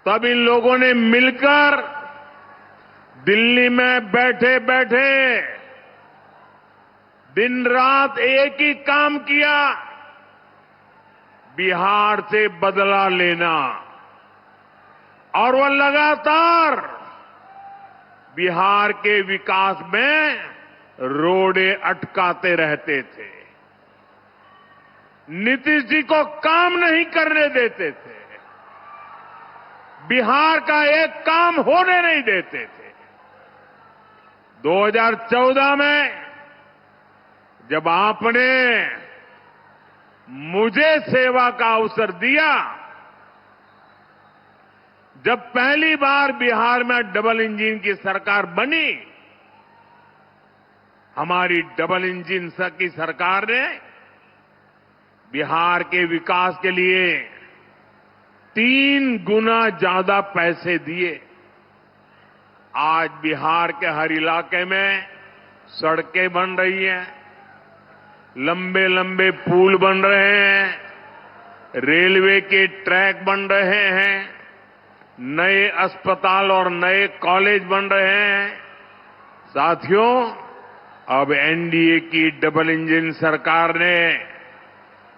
तब इन लोगों ने मिलकर दिल्ली में बैठे बैठे दिन रात एक ही काम किया, बिहार से बदला लेना। और वो लगातार बिहार के विकास में रोड़े अटकाते रहते थे, नीतीश जी को काम नहीं करने देते थे, बिहार का एक काम होने नहीं देते थे। 2014 में जब आपने मुझे सेवा का अवसर दिया, जब पहली बार बिहार में डबल इंजन की सरकार बनी, हमारी डबल इंजन की सरकार ने बिहार के विकास के लिए 3 गुना ज्यादा पैसे दिए। आज बिहार के हर इलाके में सड़कें बन रही हैं, लंबे लंबे पुल बन रहे हैं, रेलवे के ट्रैक बन रहे हैं, नए अस्पताल और नए कॉलेज बन रहे हैं। साथियों, अब एनडीए की डबल इंजन सरकार ने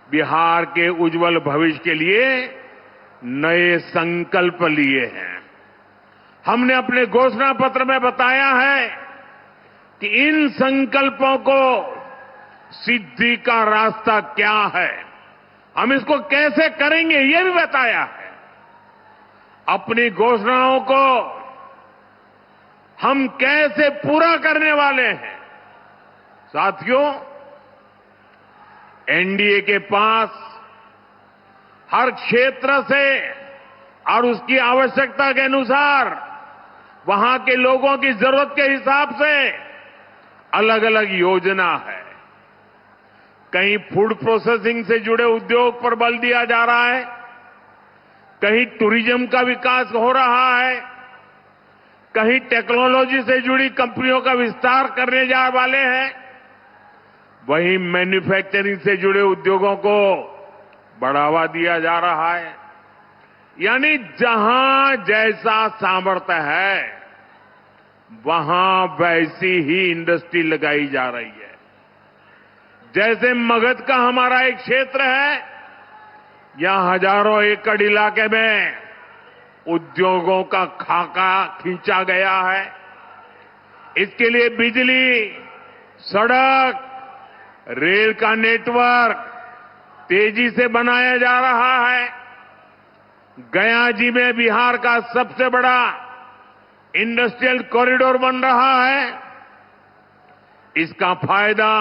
बिहार के उज्जवल भविष्य के लिए नए संकल्प लिए हैं। हमने अपने घोषणा पत्र में बताया है कि इन संकल्पों को सिद्धि का रास्ता क्या है, हम इसको कैसे करेंगे, ये भी बताया है। अपनी घोषणाओं को हम कैसे पूरा करने वाले हैं। साथियों, एनडीए के पास हर क्षेत्र से और उसकी आवश्यकता के अनुसार, वहां के लोगों की जरूरत के हिसाब से अलग अलग योजना है। कहीं फूड प्रोसेसिंग से जुड़े उद्योग पर बल दिया जा रहा है, कहीं टूरिज्म का विकास हो रहा है, कहीं टेक्नोलॉजी से जुड़ी कंपनियों का विस्तार करने जा वाले हैं, वहीं मैन्युफैक्चरिंग से जुड़े उद्योगों को बढ़ावा दिया जा रहा है। यानी जहां जैसा सामर्थ्य है, वहां वैसी ही इंडस्ट्री लगाई जा रही है। जैसे मगध का हमारा एक क्षेत्र है, यहां हजारों एकड़ इलाके में उद्योगों का खाका खींचा गया है। इसके लिए बिजली, सड़क, रेल का नेटवर्क तेजी से बनाया जा रहा है। गया जी में बिहार का सबसे बड़ा इंडस्ट्रियल कॉरिडोर बन रहा है। इसका फायदा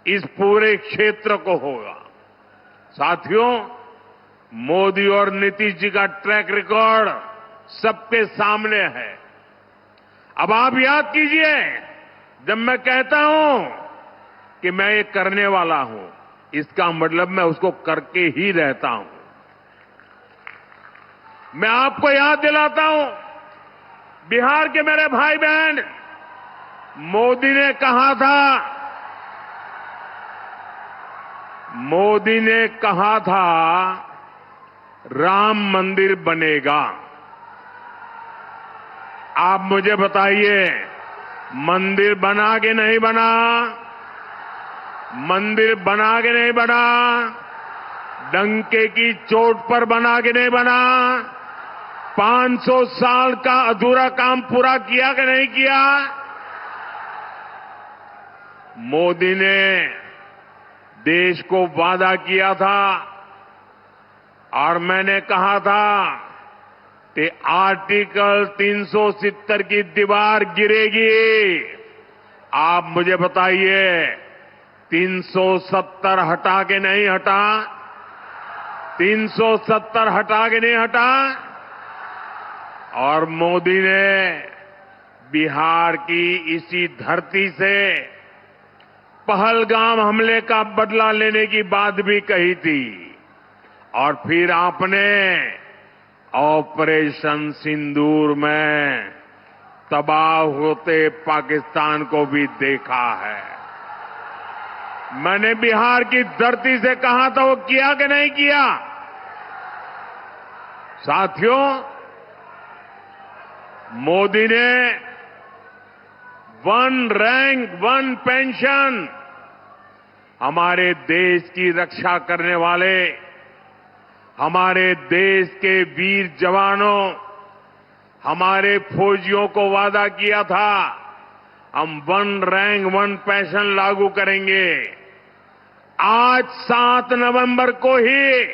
इस पूरे क्षेत्र को होगा। साथियों, मोदी और नीतीश जी का ट्रैक रिकॉर्ड सबके सामने है। अब आप याद कीजिए, जब मैं कहता हूं कि मैं ये करने वाला हूं, इसका मतलब मैं उसको करके ही रहता हूं। मैं आपको याद दिलाता हूं, बिहार के मेरे भाई बहन, मोदी ने कहा था राम मंदिर बनेगा। आप मुझे बताइए, मंदिर बना के नहीं बना? मंदिर बना के नहीं बना? डंके की चोट पर बना के नहीं बना? 500 साल का अधूरा काम पूरा किया कि नहीं किया? मोदी ने देश को वादा किया था और मैंने कहा था कि आर्टिकल 370 की दीवार गिरेगी। आप मुझे बताइए, 370 हटा के नहीं हटा? 370 हटा के नहीं हटा? और मोदी ने बिहार की इसी धरती से पहलगाम हमले का बदला लेने की बात भी कही थी। और फिर आपने ऑपरेशन सिंदूर में तबाह होते पाकिस्तान को भी देखा है। मैंने बिहार की धरती से कहा था, वो किया कि नहीं किया? साथियों, मोदी ने वन रैंक वन पेंशन हमारे देश की रक्षा करने वाले, हमारे देश के वीर जवानों, हमारे फौजियों को वादा किया था, हम वन रैंक वन पेंशन लागू करेंगे। आज 7 नवंबर को ही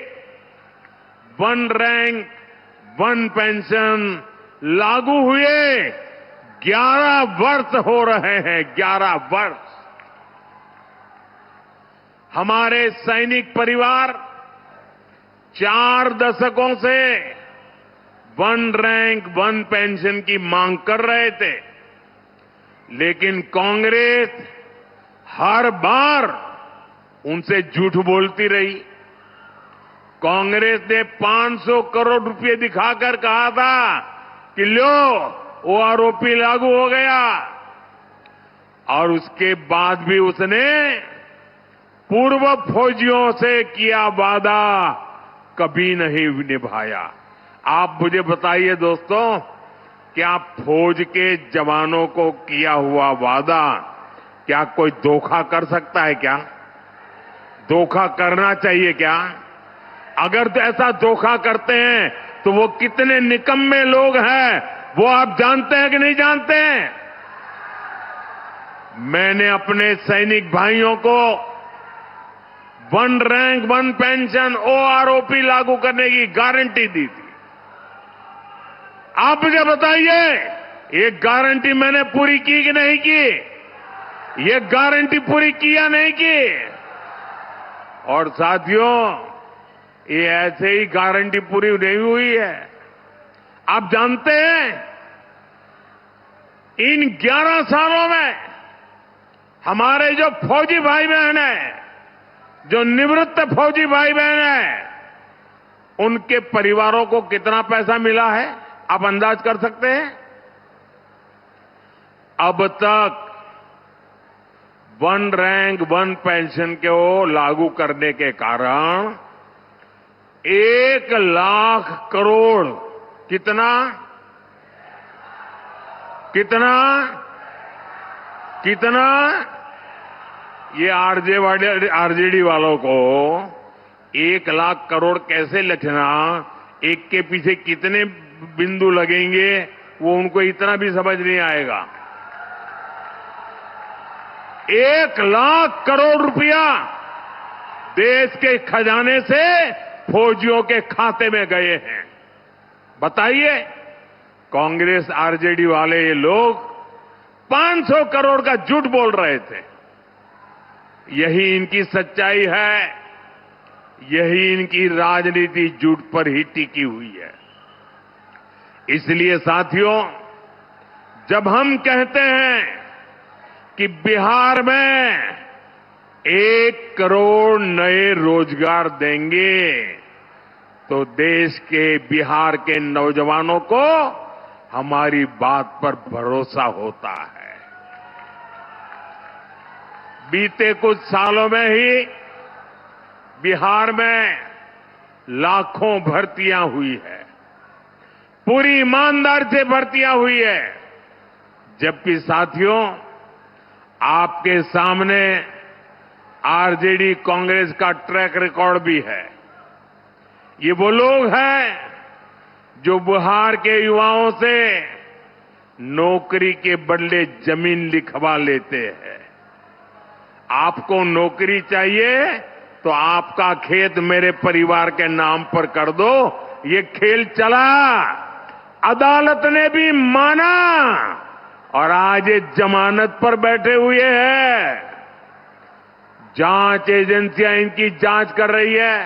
वन रैंक वन पेंशन लागू हुए 11 वर्ष हो रहे हैं। 11 वर्ष। हमारे सैनिक परिवार 4 दशकों से वन रैंक वन पेंशन की मांग कर रहे थे, लेकिन कांग्रेस हर बार उनसे झूठ बोलती रही। कांग्रेस ने 500 करोड़ रुपए दिखाकर कहा था कि लो ओआरओपी लागू हो गया, और उसके बाद भी उसने पूर्व फौजियों से किया वादा कभी नहीं निभाया। आप मुझे बताइए दोस्तों, क्या फौज के जवानों को किया हुआ वादा क्या कोई धोखा कर सकता है? क्या धोखा करना चाहिए क्या? अगर तो ऐसा धोखा करते हैं तो वो कितने निकम्मे लोग हैं, वो आप जानते हैं कि नहीं जानते हैं? मैंने अपने सैनिक भाइयों को one rank one pension OROP लागू करने की गारंटी दी थी। आप मुझे बताइए, ये गारंटी मैंने पूरी की कि नहीं की? ये गारंटी पूरी की या नहीं की? और साथियों, ये ऐसे ही गारंटी पूरी नहीं हुई है। आप जानते हैं, इन 11 सालों में हमारे जो फौजी भाई बहन हैं, जो निवृत्त फौजी भाई बहन हैं, उनके परिवारों को कितना पैसा मिला है? आप अंदाज कर सकते हैं? अब तक वन रैंक वन पेंशन को लागू करने के कारण 1 लाख करोड़ कितना कितना कितना ये आरजेडी वालों को 1 लाख करोड़ कैसे लिखना, एक के पीछे कितने बिंदु लगेंगे, वो उनको इतना भी समझ नहीं आएगा। 1 लाख करोड़ रुपया देश के खजाने से फौजियों के खाते में गए हैं। बताइए, कांग्रेस आरजेडी वाले ये लोग 500 करोड़ का झूठ बोल रहे थे। यही इनकी सच्चाई है, यही इनकी राजनीति झूठ पर ही टिकी हुई है। इसलिए साथियों, जब हम कहते हैं कि बिहार में 1 करोड़ नए रोजगार देंगे, तो देश के बिहार के नौजवानों को हमारी बात पर भरोसा होता है। बीते कुछ सालों में ही बिहार में लाखों भर्तियां हुई है, पूरी ईमानदारी से भर्तियां हुई है। जबकि साथियों, आपके सामने आरजेडी कांग्रेस का ट्रैक रिकॉर्ड भी है। ये वो लोग हैं जो बिहार के युवाओं से नौकरी के बदले जमीन लिखवा लेते हैं। आपको नौकरी चाहिए तो आपका खेत मेरे परिवार के नाम पर कर दो। ये खेल चला, अदालत ने भी माना, और आज ये जमानत पर बैठे हुए हैं। जांच एजेंसियां इनकी जांच कर रही है।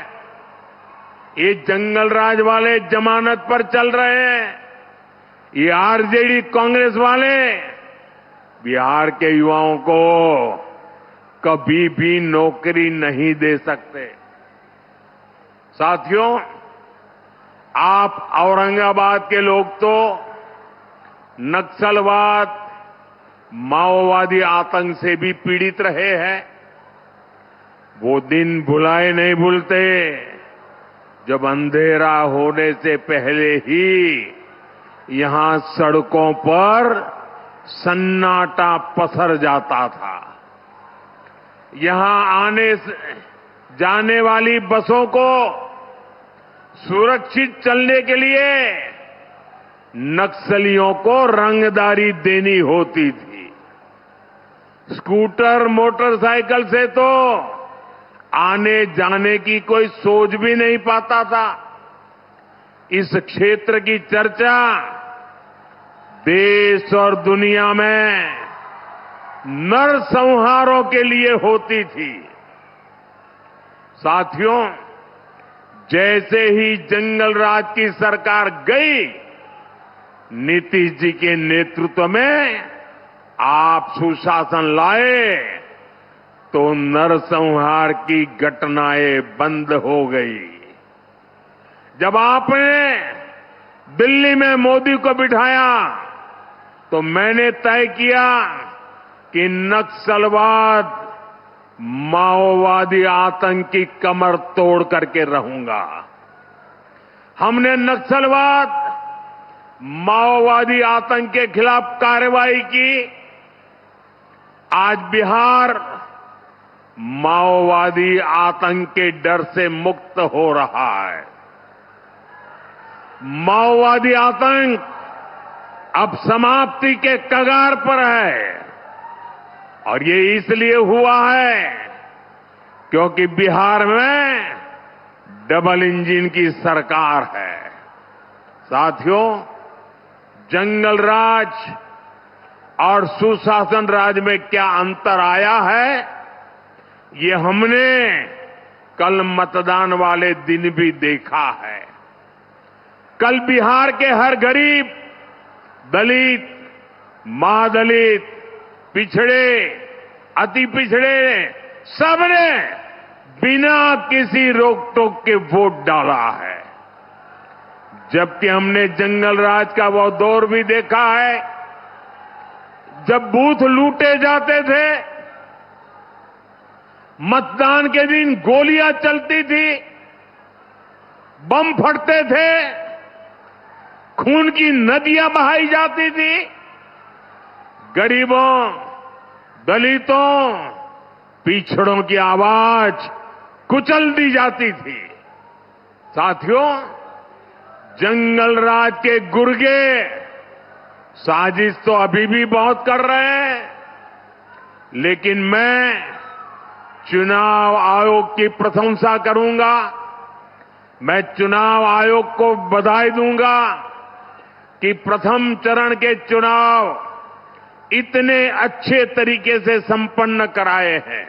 ये जंगल राज वाले जमानत पर चल रहे हैं। ये आरजेडी कांग्रेस वाले बिहार के युवाओं को कभी भी नौकरी नहीं दे सकते। साथियों, आप औरंगाबाद के लोग तो नक्सलवाद, माओवादी आतंक से भी पीड़ित रहे हैं। वो दिन भुलाए नहीं भूलते जब अंधेरा होने से पहले ही यहां सड़कों पर सन्नाटा पसर जाता था। यहां आने जाने वाली बसों को सुरक्षित चलने के लिए नक्सलियों को रंगदारी देनी होती थी। स्कूटर मोटरसाइकिल से तो आने जाने की कोई सोच भी नहीं पाता था। इस क्षेत्र की चर्चा देश और दुनिया में नरसंहारों के लिए होती थी। साथियों, जैसे ही जंगल राज की सरकार गई, नीतीश जी के नेतृत्व में आप सुशासन लाए तो नरसंहार की घटनाएं बंद हो गई। जब आपने दिल्ली में मोदी को बिठाया तो मैंने तय किया कि नक्सलवाद, माओवादी आतंक की कमर तोड़ करके रहूंगा। हमने नक्सलवाद, माओवादी आतंक के खिलाफ कार्रवाई की। आज बिहार माओवादी आतंक के डर से मुक्त हो रहा है। माओवादी आतंक अब समाप्ति के कगार पर है और ये इसलिए हुआ है क्योंकि बिहार में डबल इंजन की सरकार है। साथियों, जंगल राज और सुशासन राज में क्या अंतर आया है, ये हमने कल मतदान वाले दिन भी देखा है। कल बिहार के हर गरीब, दलित, महादलित, पिछड़े, अति पिछड़े, सबने बिना किसी रोक टोक के वोट डाला है। जबकि हमने जंगल राज का वो दौर भी देखा है जब बूथ लूटे जाते थे, मतदान के दिन गोलियां चलती थी, बम फटते थे, खून की नदियां बहाई जाती थी, गरीबों, दलितों, पिछड़ों की आवाज कुचल दी जाती थी। साथियों, जंगल राज के गुर्गे साजिश तो अभी भी बहुत कर रहे हैं, लेकिन मैं चुनाव आयोग की प्रशंसा करूंगा। मैं चुनाव आयोग को बधाई दूंगा कि प्रथम चरण के चुनाव इतने अच्छे तरीके से संपन्न कराए हैं।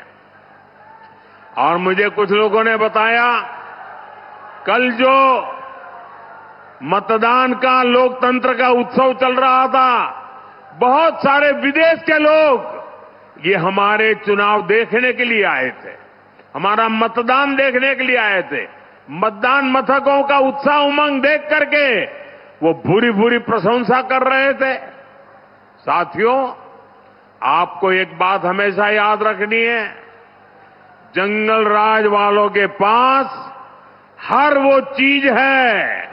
और मुझे कुछ लोगों ने बताया, कल जो मतदान का, लोकतंत्र का उत्सव चल रहा था, बहुत सारे विदेश के लोग ये हमारे चुनाव देखने के लिए आए थे, हमारा मतदान देखने के लिए आए थे। मतदान मथकों का उत्साह उमंग देख करके वो भूरी भूरी प्रशंसा कर रहे थे। साथियों, आपको एक बात हमेशा याद रखनी है, जंगल राज वालों के पास हर वो चीज है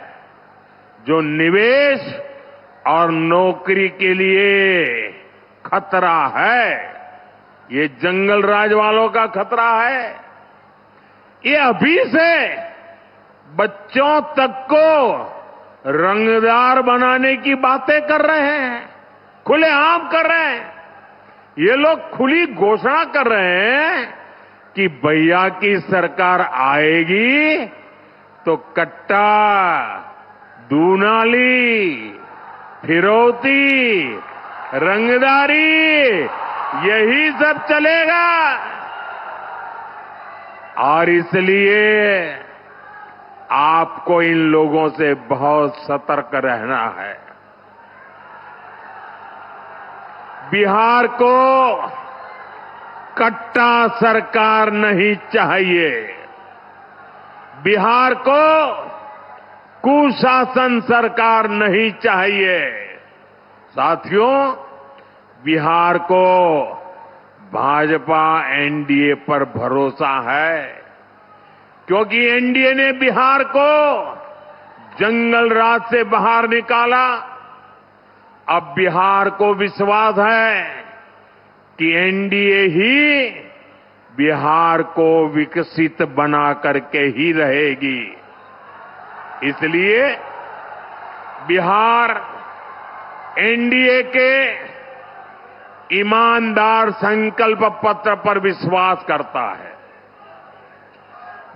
जो निवेश और नौकरी के लिए खतरा है। ये जंगल राज वालों का खतरा है। ये अभी से बच्चों तक को रंगदार बनाने की बातें कर रहे हैं, खुलेआम कर रहे हैं। ये लोग खुली घोषणा कर रहे हैं कि भैया की सरकार आएगी तो कट्टा, दूनाली, फिरौती, रंगदारी, यही सब चलेगा। और इसलिए आपको इन लोगों से बहुत सतर्क रहना है। बिहार को कट्टा सरकार नहीं चाहिए। बिहार को कुशासन सरकार नहीं चाहिए। साथियों, बिहार को भाजपा एनडीए पर भरोसा है। क्योंकि एनडीए ने बिहार को जंगल राज से बाहर निकाला। अब बिहार को विश्वास है कि एनडीए ही बिहार को विकसित बना करके ही रहेगी। इसलिए बिहार एनडीए के ईमानदार संकल्प पत्र पर विश्वास करता है।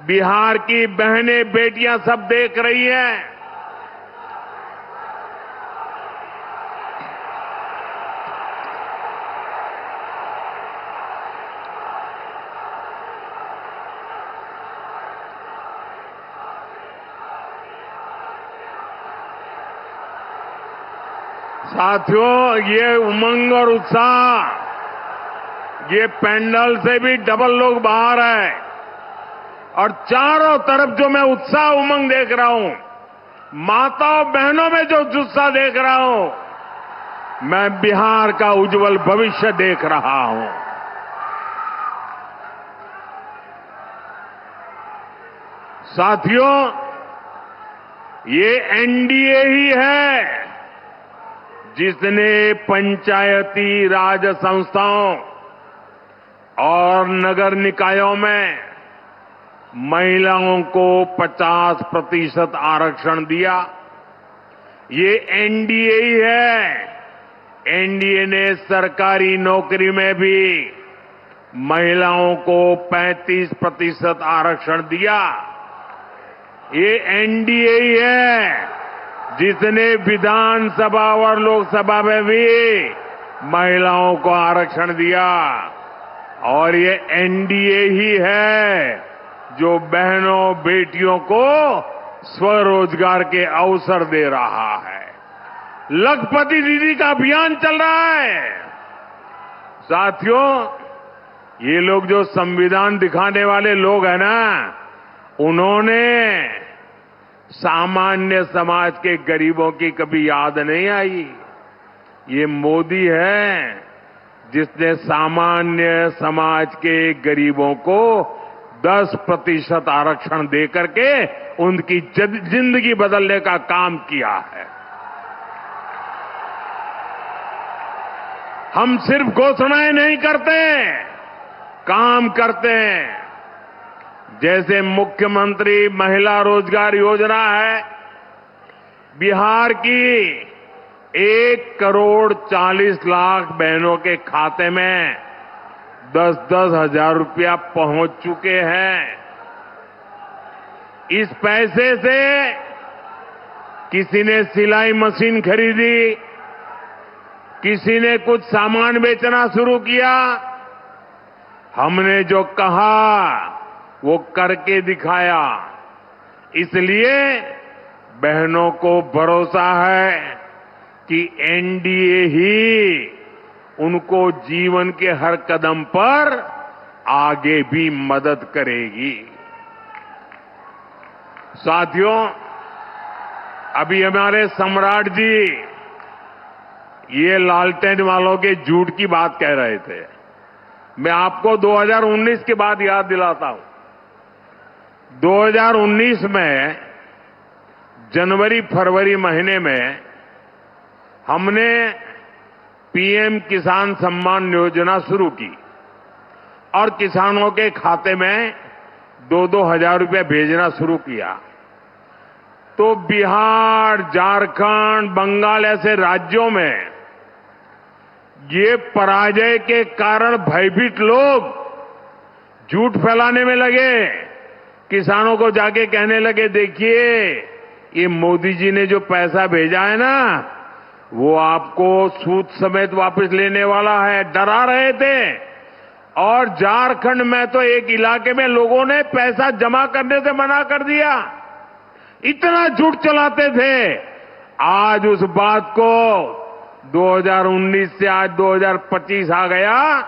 बिहार की बहनें बेटियां सब देख रही हैं। साथियों, ये उमंग और उत्साह, ये पैंडल से भी डबल लोग बाहर है और चारों तरफ जो मैं उत्साह उमंग देख रहा हूं, माताओं बहनों में जो जुस्सा देख रहा हूं, मैं बिहार का उज्जवल भविष्य देख रहा हूं। साथियों, ये एनडीए ही है जिसने पंचायती राज संस्थाओं और नगर निकायों में महिलाओं को 50% आरक्षण दिया। ये एनडीए ही है। एनडीए ने सरकारी नौकरी में भी महिलाओं को 35% आरक्षण दिया। ये एनडीए ही है जिसने विधानसभा और लोकसभा में भी महिलाओं को आरक्षण दिया। और ये एनडीए ही है जो बहनों बेटियों को स्वरोजगार के अवसर दे रहा है। लखपति दीदी का अभियान चल रहा है। साथियों, ये लोग जो संविधान दिखाने वाले लोग हैं ना, उन्होंने सामान्य समाज के गरीबों की कभी याद नहीं आई। ये मोदी है जिसने सामान्य समाज के गरीबों को 10% आरक्षण देकर के उनकी जिंदगी बदलने का काम किया है। हम सिर्फ घोषणाएं नहीं करते, काम करते हैं। जैसे मुख्यमंत्री महिला रोजगार योजना है, बिहार की 1,40,00,000 बहनों के खाते में 10-10 हजार रुपया पहुंच चुके हैं। इस पैसे से किसी ने सिलाई मशीन खरीदी, किसी ने कुछ सामान बेचना शुरू किया। हमने जो कहा वो करके दिखाया। इसलिए बहनों को भरोसा है कि एनडीए ही उनको जीवन के हर कदम पर आगे भी मदद करेगी। साथियों, अभी हमारे सम्राट जी ये लालटेन वालों के झूठ की बात कह रहे थे। मैं आपको 2019 की बात याद दिलाता हूं। 2019 में जनवरी फरवरी महीने में हमने पीएम किसान सम्मान योजना शुरू की और किसानों के खाते में 2-2 हजार रुपये भेजना शुरू किया। तो बिहार, झारखंड, बंगाल ऐसे राज्यों में ये पराजय के कारण भयभीत लोग झूठ फैलाने में लगे। किसानों को जाके कहने लगे, देखिए ये मोदी जी ने जो पैसा भेजा है ना, वो आपको सूद समेत वापस लेने वाला है। डरा रहे थे। और झारखंड में तो एक इलाके में लोगों ने पैसा जमा करने से मना कर दिया। इतना झूठ चलाते थे। आज उस बात को 2019 से आज 2025 आ गया।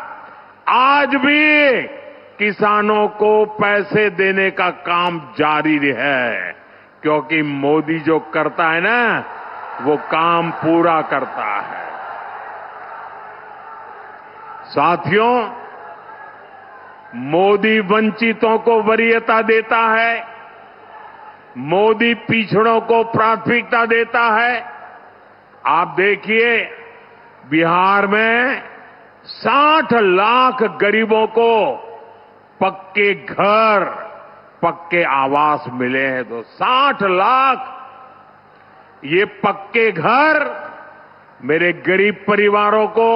आज भी किसानों को पैसे देने का काम जारी है, क्योंकि मोदी जो करता है ना, वो काम पूरा करता है। साथियों, मोदी वंचितों को वरीयता देता है, मोदी पिछड़ों को प्राथमिकता देता है। आप देखिए, बिहार में 60 लाख गरीबों को पक्के घर, पक्के आवास मिले हैं। तो 60 लाख ये पक्के घर मेरे गरीब परिवारों को,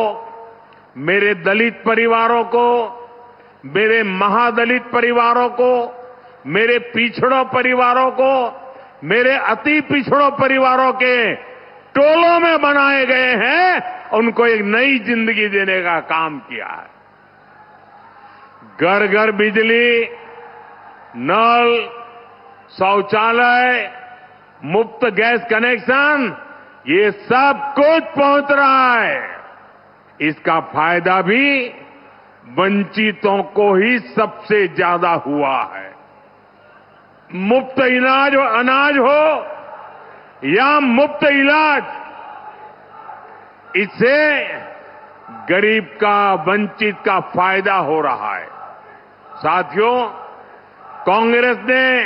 मेरे दलित परिवारों को, मेरे महादलित परिवारों को, मेरे पिछड़ों परिवारों को, मेरे अति पिछड़ों परिवारों के टोलों में बनाए गए हैं। उनको एक नई जिंदगी देने का काम किया है। घर घर बिजली, नल, शौचालय, मुफ्त गैस कनेक्शन, ये सब कुछ पहुंच रहा है। इसका फायदा भी वंचितों को ही सबसे ज्यादा हुआ है। मुफ्त अनाज हो या मुफ्त इलाज, इससे गरीब का, वंचित का फायदा हो रहा है। साथियों, कांग्रेस ने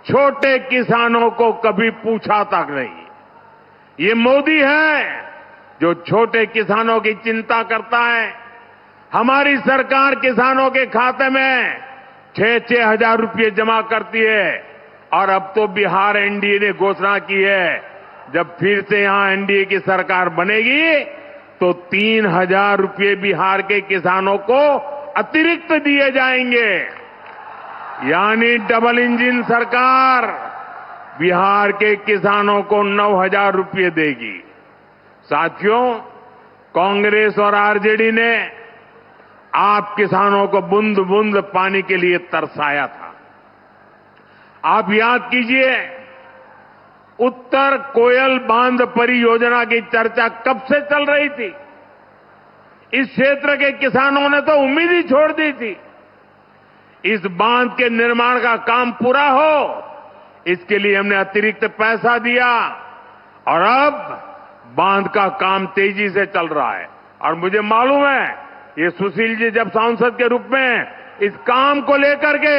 छोटे किसानों को कभी पूछा तक नहीं। ये मोदी है जो छोटे किसानों की चिंता करता है। हमारी सरकार किसानों के खाते में 6-6 हजार रुपये जमा करती है। और अब तो बिहार एनडीए ने घोषणा की है, जब फिर से यहां एनडीए की सरकार बनेगी तो 3,000 रुपये बिहार के किसानों को अतिरिक्त दिए जाएंगे। यानी डबल इंजन सरकार बिहार के किसानों को 9,000 रुपये देगी। साथियों, कांग्रेस और आरजेडी ने आप किसानों को बूंद बूंद पानी के लिए तरसाया था। आप याद कीजिए, उत्तर कोयल बांध परियोजना की चर्चा कब से चल रही थी। इस क्षेत्र के किसानों ने तो उम्मीद ही छोड़ दी थी। इस बांध के निर्माण का काम पूरा हो, इसके लिए हमने अतिरिक्त पैसा दिया और अब बांध का काम तेजी से चल रहा है। और मुझे मालूम है, ये सुशील जी जब सांसद के रूप में इस काम को लेकर के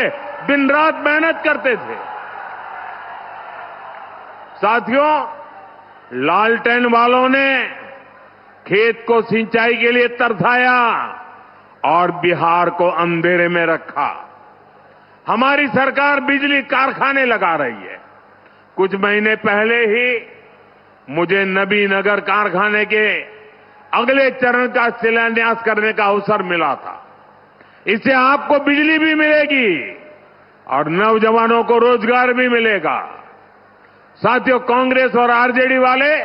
दिन रात मेहनत करते थे। साथियों, लालटेन वालों ने खेत को सिंचाई के लिए तरसाया और बिहार को अंधेरे में रखा। हमारी सरकार बिजली कारखाने लगा रही है। कुछ महीने पहले ही मुझे नबीनगर कारखाने के अगले चरण का शिलान्यास करने का अवसर मिला था। इससे आपको बिजली भी मिलेगी और नौजवानों को रोजगार भी मिलेगा। साथियों, कांग्रेस और आरजेडी वाले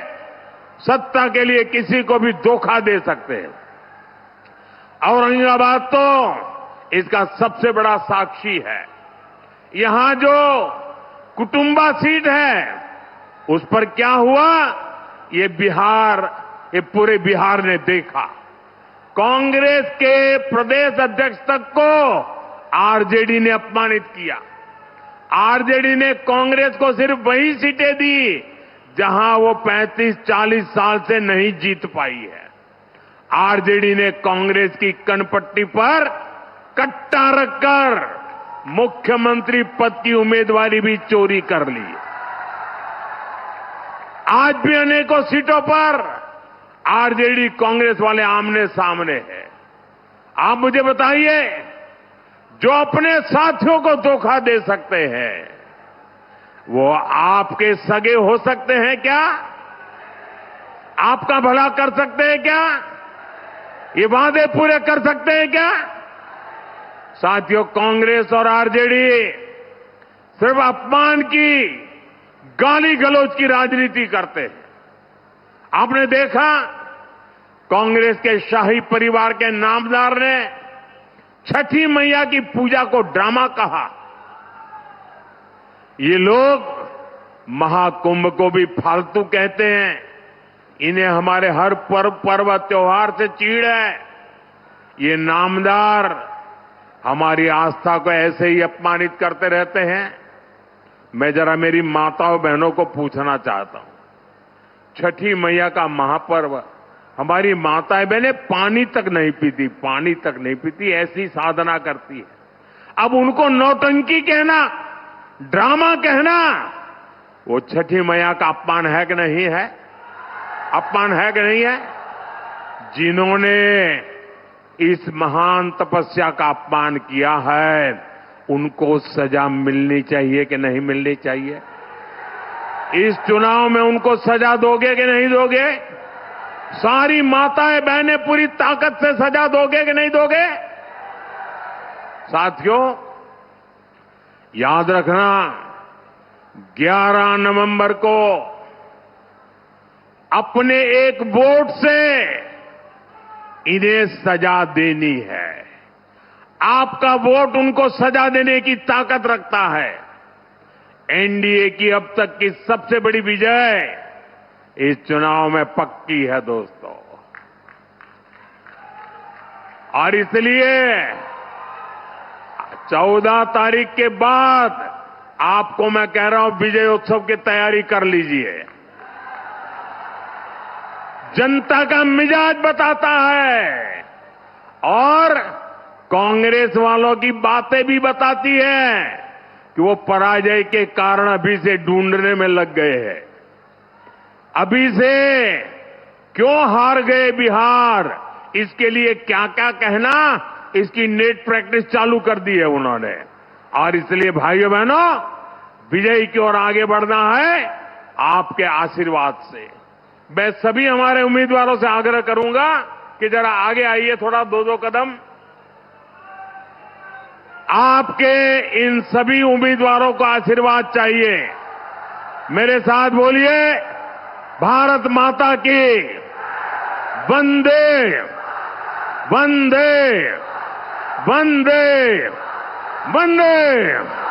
सत्ता के लिए किसी को भी धोखा दे सकते हैं। औरंगाबाद तो इसका सबसे बड़ा साक्षी है। यहां जो कुटुंबा सीट है, उस पर क्या हुआ, ये पूरे बिहार ने देखा। कांग्रेस के प्रदेश अध्यक्ष तक को आरजेडी ने अपमानित किया। आरजेडी ने कांग्रेस को सिर्फ वही सीटें दी जहां वो 35-40 साल से नहीं जीत पाई है। आरजेडी ने कांग्रेस की कनपट्टी पर कट्टा रखकर मुख्यमंत्री पद की उम्मीदवारी भी चोरी कर ली। आज भी अनेकों सीटों पर आरजेडी कांग्रेस वाले आमने सामने हैं। आप मुझे बताइए, जो अपने साथियों को धोखा दे सकते हैं, वो आपके सगे हो सकते हैं क्या? आपका भला कर सकते हैं क्या? ये वादे पूरे कर सकते हैं क्या? साथियों, कांग्रेस और आरजेडी सिर्फ अपमान की, गाली गलौज की राजनीति करते हैं। आपने देखा, कांग्रेस के शाही परिवार के नामदार ने छठी मैया की पूजा को ड्रामा कहा। ये लोग महाकुंभ को भी फालतू कहते हैं। इन्हें हमारे हर पर्व त्योहार से चीड़ है। ये नामदार हमारी आस्था को ऐसे ही अपमानित करते रहते हैं। मैं जरा मेरी माताओं बहनों को पूछना चाहता हूं, छठी मैया का महापर्व हमारी माताएं बहनें पानी तक नहीं पीती, पानी तक नहीं पीती, ऐसी साधना करती है। अब उनको नौटंकी कहना, ड्रामा कहना, वो छठी मैया का अपमान है कि नहीं है? अपमान है कि नहीं है? जिन्होंने इस महान तपस्या का अपमान किया है, उनको सजा मिलनी चाहिए कि नहीं मिलनी चाहिए? इस चुनाव में उनको सजा दोगे कि नहीं दोगे? सारी माताएं बहनें पूरी ताकत से सजा दोगे कि नहीं दोगे? साथियों, याद रखना, 11 नवंबर को अपने एक वोट से इन्हें सजा देनी है। आपका वोट उनको सजा देने की ताकत रखता है। एनडीए की अब तक की सबसे बड़ी विजय इस चुनाव में पक्की है दोस्तों, और इसलिए 14 तारीख के बाद आपको मैं कह रहा हूं, विजय उत्सव की तैयारी कर लीजिए। जनता का मिजाज बताता है और कांग्रेस वालों की बातें भी बताती है कि वो पराजय के कारण अभी से ढूंढने में लग गए हैं। अभी से क्यों हार गए बिहार, इसके लिए क्या क्या कहना, इसकी नेट प्रैक्टिस चालू कर दी है उन्होंने। और इसलिए भाइयों बहनों, विजय की ओर आगे बढ़ना है आपके आशीर्वाद से। मैं सभी हमारे उम्मीदवारों से आग्रह करूंगा कि जरा आगे आइए, थोड़ा 2-2 कदम। आपके इन सभी उम्मीदवारों को आशीर्वाद चाहिए। मेरे साथ बोलिए, भारत माता की वंदे वंदे वंदे वंदे।